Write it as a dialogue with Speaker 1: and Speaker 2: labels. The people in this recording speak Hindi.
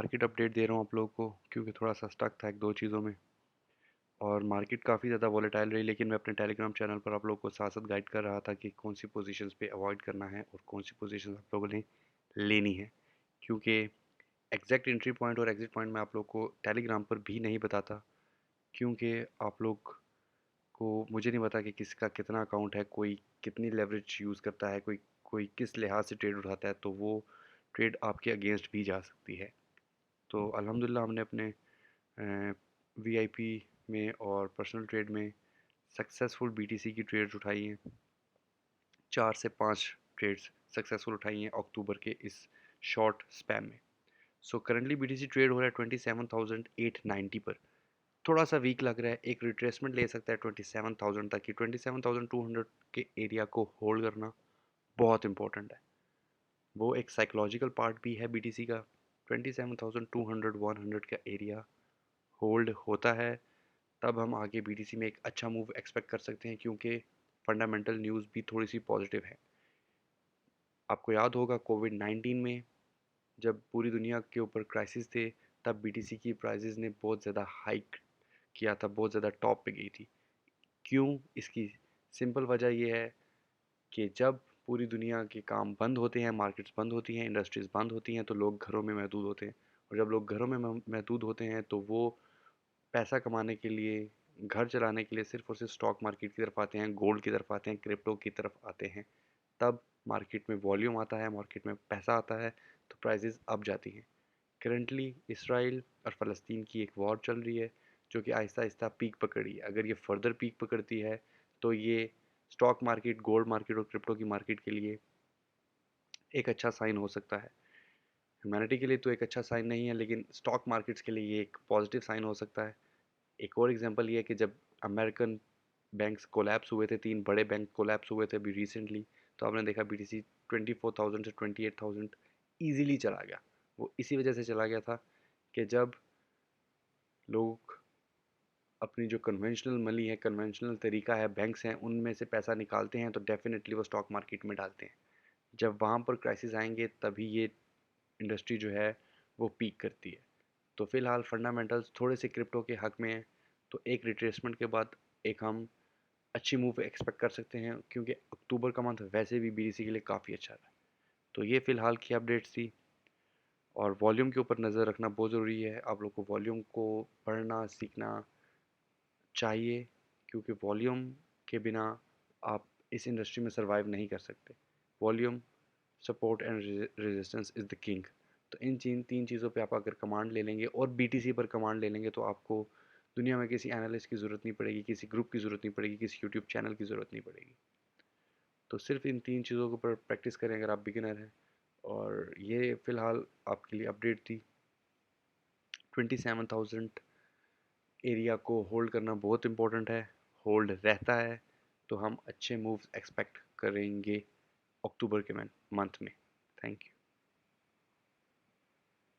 Speaker 1: मार्केट अपडेट दे रहा हूँ आप लोगों को क्योंकि थोड़ा सा स्टक था एक दो चीज़ों में। और मार्केट काफ़ी ज़्यादा वॉलेटाइल रही, लेकिन मैं अपने टेलीग्राम चैनल पर आप लोगों को साथ साथ गाइड कर रहा था कि कौन सी पोजीशंस पे अवॉइड करना है और कौन सी पोजीशंस आप लोगों ने लेनी है। क्योंकि एग्जैक्ट एंट्री पॉइंट और एग्जिट पॉइंट मैं आप लोग को टेलीग्राम पर भी नहीं बताता, क्योंकि आप लोग को मुझे नहीं पता कि किसका कितना अकाउंट है, कोई कितनी लेवरेज यूज़ करता है, कोई कोई किस लिहाज से ट्रेड उठाता है, तो वो ट्रेड आपके अगेंस्ट भी जा सकती है। तो अल्हम्दुलिल्लाह हमने अपने वीआईपी में और पर्सनल ट्रेड में सक्सेसफुल बीटीसी की ट्रेड्स उठाई हैं। 4 से 5 ट्रेड्स सक्सेसफुल उठाई हैं अक्टूबर के इस शॉर्ट स्पैम में। सो करंटली बीटीसी ट्रेड हो रहा है 27,890 पर। थोड़ा सा वीक लग रहा है, एक रिट्रेसमेंट ले सकता है 27,000 तक की। 27,200 के एरिया को होल्ड करना बहुत इंपॉर्टेंट है। वो एक साइकोलॉजिकल पार्ट भी है बीटीसी का। 27,200 100 का एरिया होल्ड होता है तब हम आगे बीटीसी में एक अच्छा मूव एक्सपेक्ट कर सकते हैं, क्योंकि फंडामेंटल न्यूज़ भी थोड़ी सी पॉजिटिव है। आपको याद होगा कोविड-19 में जब पूरी दुनिया के ऊपर क्राइसिस थे, तब बीटीसी की प्राइजेस ने बहुत ज़्यादा हाइक किया था, बहुत ज़्यादा टॉप पे गई थी। क्यों? इसकी सिंपल वजह ये है कि जब पूरी दुनिया के काम बंद होते हैं, मार्केट्स बंद होती हैं, इंडस्ट्रीज़ बंद होती हैं, तो लोग घरों में महदूद होते हैं। और जब लोग घरों में महदूद होते हैं तो वो पैसा कमाने के लिए, घर चलाने के लिए सिर्फ़ और सिर्फ स्टॉक मार्केट की तरफ आते हैं, गोल्ड की तरफ आते हैं, क्रिप्टो की तरफ आते हैं। तब मार्केट में वॉल्यूम आता है, मार्केट में पैसा आता है, तो प्राइजेज़ अप जाती हैं। करंटली इसराइल और फ़लस्तीन की एक वॉर चल रही है, जो कि आहिस्ता-आहिस्ता पीक पकड़ी है। अगर ये फर्दर पीक पकड़ती है, तो ये स्टॉक मार्केट, गोल्ड मार्केट और क्रिप्टो की मार्केट के लिए एक अच्छा साइन हो सकता है। ह्यूमैनिटी के लिए तो एक अच्छा साइन नहीं है, लेकिन स्टॉक मार्केट्स के लिए ये एक पॉजिटिव साइन हो सकता है। एक और एग्जांपल ये है कि जब अमेरिकन बैंक्स कोलैप्स हुए थे, 3 बड़े बैंक कोलैप्स हुए थे अभी रिसेंटली, तो आपने देखा बीटीसी 24,000 से 28,000 ईज़िली चला गया। वो इसी वजह से चला गया था कि जब लोग अपनी जो कन्वेंशनल मनी है, कन्वेंशनल तरीका है, बैंक्स हैं, उनमें से पैसा निकालते हैं तो डेफ़िनेटली वो स्टॉक मार्केट में डालते हैं। जब वहाँ पर क्राइसिस आएँगे तभी ये इंडस्ट्री जो है वो पीक करती है। तो फ़िलहाल फंडामेंटल्स थोड़े से क्रिप्टो के हक में हैं, तो एक रिट्रेसमेंट के बाद एक हम अच्छी मूव एक्सपेक्ट कर सकते हैं, क्योंकि अक्टूबर का मंथ वैसे भी बीटीसी के लिए काफ़ी अच्छा रहा है। तो ये फ़िलहाल की अपडेट्स थी। और वॉल्यूम के ऊपर नज़र रखना बहुत ज़रूरी है। आप लोग को वॉल्यूम को पढ़ना सीखना चाहिए, क्योंकि वॉल्यूम के बिना आप इस इंडस्ट्री में सर्वाइव नहीं कर सकते। Volume, support and resistance is the king. तो इन तीन चीज़ों पे आप अगर कमांड ले लेंगे और बीटीसी पर कमांड ले लेंगे, तो आपको दुनिया में किसी एनालिस्ट की ज़रूरत नहीं पड़ेगी, किसी ग्रुप की ज़रूरत नहीं पड़ेगी, किसी यूट्यूब चैनल की ज़रूरत नहीं पड़ेगी। तो सिर्फ इन 3 चीज़ों के ऊपर प्रैक्टिस करें अगर आप बिगिनर हैं। और ये फ़िलहाल आपके लिए अपडेट थी। 27,000 एरिया को होल्ड करना बहुत इंपॉर्टेंट है, होल्ड रहता है तो हम अच्छे मूव्स एक्सपेक्ट करेंगे अक्टूबर के मंथ में। Thank you.